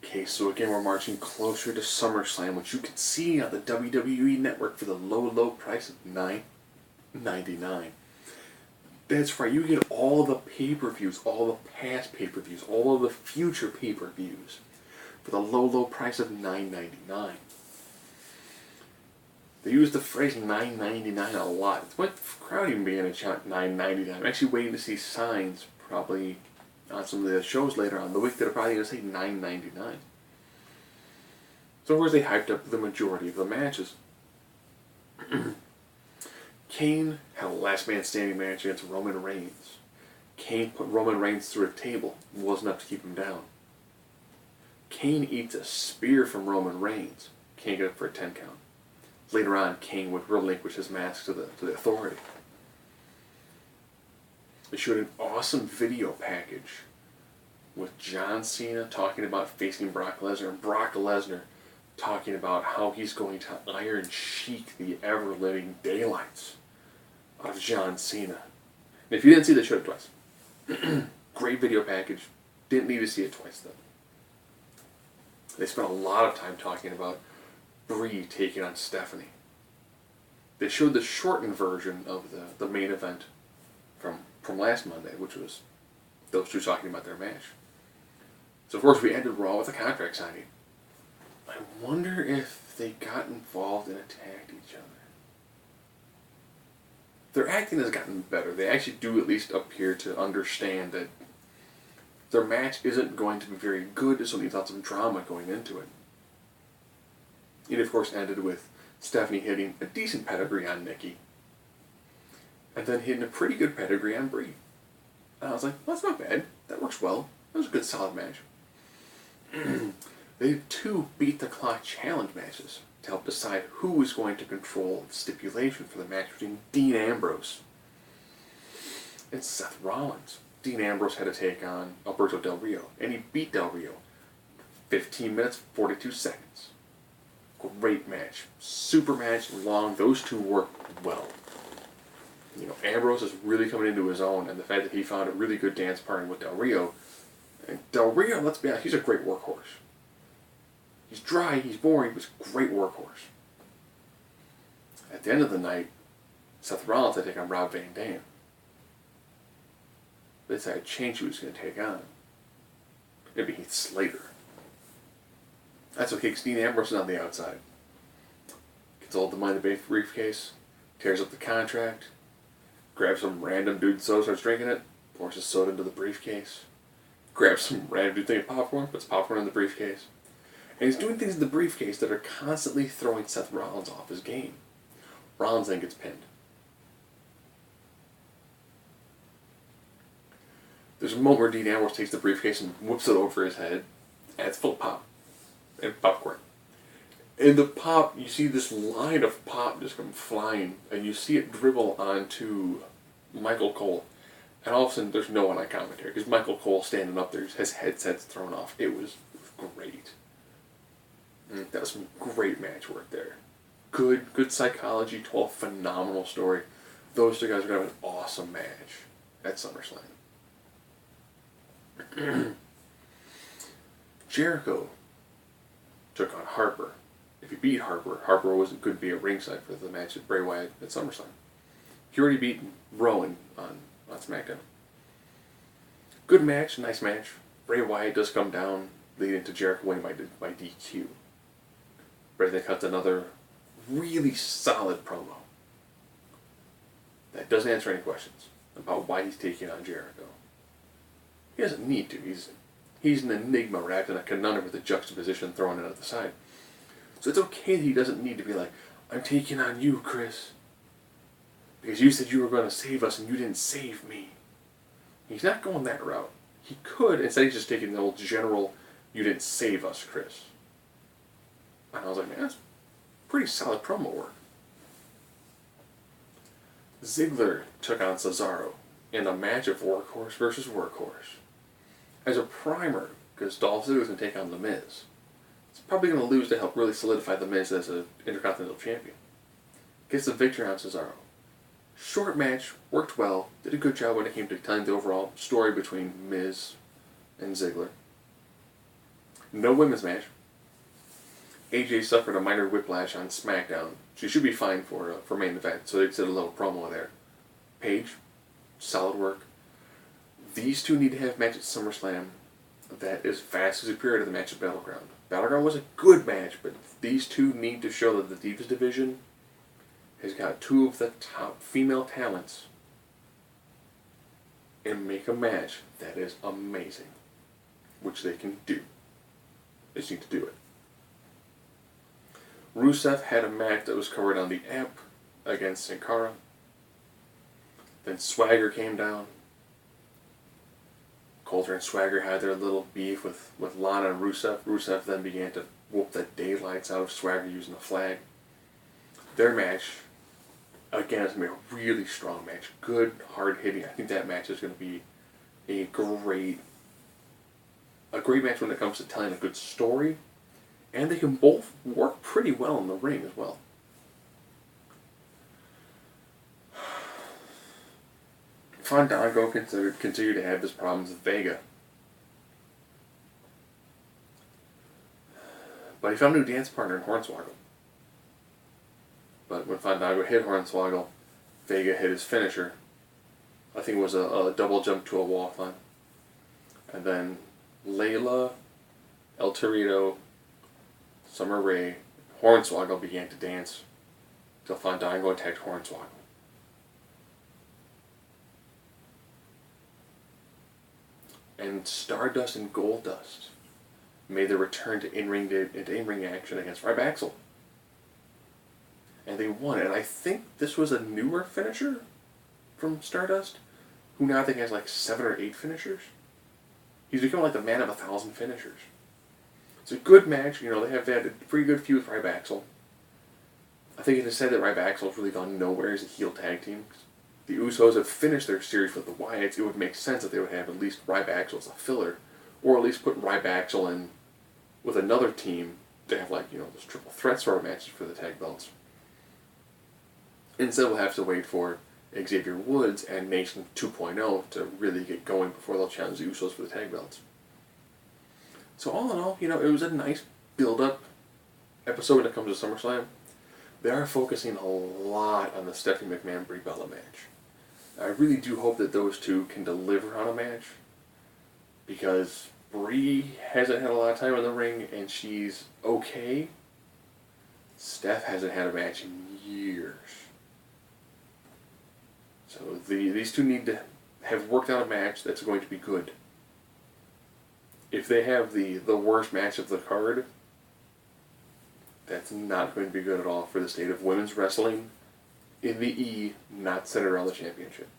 briefcase. So again, we're marching closer to SummerSlam, which you can see on the WWE Network for the low price of $9.99. That's right, you get all the pay-per-views, all the past pay-per-views, all of the future pay-per-views for the low price of $9.99. They use the phrase $9.99 a lot. It's what crowd even began to chant $9.99. I'm actually waiting to see signs, probably on some of the shows later on in the week, that are probably going to say $9.99. So of course they hyped up the majority of the matches. Kane had a last man standing match against Roman Reigns. Kane put Roman Reigns through a table. It wasn't enough to keep him down. Kane eats a spear from Roman Reigns. Can't get it for a 10 count. Later on, Kane would relinquish his mask to the Authority. They showed an awesome video package with John Cena talking about facing Brock Lesnar, and Brock Lesnar talking about how he's going to Iron Sheik the ever-living daylights of John Cena. And if you didn't see it, show it twice. Great video package. Didn't need to see it twice, though. They spent a lot of time talking about Brie taking on Stephanie. They showed the shortened version of the main event from last Monday, which was those two talking about their match. So of course we ended Raw with a contract signing. I wonder if they got involved and attacked each other. Their acting has gotten better. They actually do at least appear to understand that their match isn't going to be very good, so needs lots of drama going into it. It, of course, ended with Stephanie hitting a decent pedigree on Nikki, and then hitting a pretty good pedigree on Brie. And I was like, well, that's not bad. That works well. That was a good, solid match. They had 2 beat-the-clock challenge matches to help decide who was going to control the stipulation for the match between Dean Ambrose and Seth Rollins. Dean Ambrose had to take on Alberto Del Rio, and he beat Del Rio 15 minutes, 42 seconds. Great match. Super match, long. Those two worked well. You know, Ambrose is really coming into his own, and the fact that he found a really good dance partner with Del Rio. And Del Rio, let's be honest, he's a great workhorse. He's dry, he's boring, but he's a great workhorse. At the end of the night, Seth Rollins had to take on Rob Van Dam. They decided to change who he was going to take on. It'd be Heath Slater. That's okay, because Dean Ambrose is on the outside. Gets all the money in the briefcase, tears up the contract, grabs some random dude soda, starts drinking it, pours his soda into the briefcase, grabs some random dude thing of popcorn, puts popcorn in the briefcase. And he's doing things in the briefcase that are constantly throwing Seth Rollins off his game. Rollins then gets pinned. There's a moment where Dean Ambrose takes the briefcase and whips it over his head, and it's full of pop and popcorn. In the pop, you see this line of pop just come flying, and you see it dribble onto Michael Cole. And all of a sudden, there's no one on commentary, because Michael Cole standing up there, his headset's thrown off. It was great. That was some great match work there. Good psychology, 12 phenomenal story. Those two guys are going to have an awesome match at SummerSlam. Jericho took on Harper. If he beat Harper, Harper could be at ringside for the match at Bray Wyatt at SummerSlam. He already beat Rowan on SmackDown. Good match, nice match. Bray Wyatt does come down, leading to Jericho winning by DQ. Bray then cuts another really solid promo that doesn't answer any questions about why he's taking on Jericho. He doesn't need to. He's an enigma wrapped in a conundrum with a juxtaposition thrown in at the side. So it's okay that he doesn't need to be like, I'm taking on you, Chris, because you said you were going to save us and you didn't save me. He's not going that route. He could, instead he's just taking the old general, you didn't save us, Chris. And I was like, man, that's pretty solid promo work. Ziggler took on Cesaro in a match of workhorse versus workhorse. As a primer, because Dolph Ziggler's going to take on The Miz. He's probably going to lose to help really solidify The Miz as an Intercontinental Champion. Gets the victory on Cesaro. Short match, worked well, did a good job when it came to telling the overall story between Miz and Ziggler. No women's match. AJ suffered a minor whiplash on SmackDown. She should be fine for main event, so they did a little promo there. Paige, solid work. These two need to have a match at SummerSlam that is vastly superior to the match at Battleground. Battleground was a good match, but these two need to show that the Divas division has got two of the top female talents and make a match that is amazing, which they can do. They just need to do it. Rusev had a match that was covered on the app against Sin Cara. Then Swagger came down. Coulter and Swagger had their little beef with Lana and Rusev. Rusev then began to whoop the daylights out of Swagger using the flag. Their match, again, is going to be a really strong match. Good, hard-hitting. I think that match is going to be a great match when it comes to telling a good story. And they can both work pretty well in the ring as well. Fandango continued to have his problems with Vega. But he found a new dance partner in Hornswoggle. But when Fandango hit Hornswoggle, Vega hit his finisher. I think it was a double jump to a wall climb. And then Layla, El Torito, Summer Rae, Hornswoggle began to dance till Fandango attacked Hornswoggle. And Stardust and Goldust made their return to in-ring action against Rybaxel. And they won. And I think this was a newer finisher from Stardust, who now I think has like 7 or 8 finishers. He's become like the man of 1,000 finishers. It's a good match. You know, they have had a pretty good feud with Rybaxel. I think it is said that Rybaxel's really gone nowhere as a heel tag team. The Usos have finished their series with the Wyatts. It would make sense that they would have at least Rybaxel as a filler, or at least put Rybaxel in with another team to have, like, you know, those triple threat sort of matches for the tag belts. Instead, we'll have to wait for Xavier Woods and Nation 2.0 to really get going before they'll challenge the Usos for the tag belts. So all in all, you know, it was a nice build-up episode when it comes to SummerSlam. They are focusing a lot on the Stephanie McMahon-Brie Bella match. I really do hope that those two can deliver on a match, because Brie hasn't had a lot of time in the ring and she's okay. Steph hasn't had a match in years. So these two need to have worked out a match that's going to be good. If they have the worst match of the card, that's not going to be good at all for the state of women's wrestling in the E, not centered around the championship.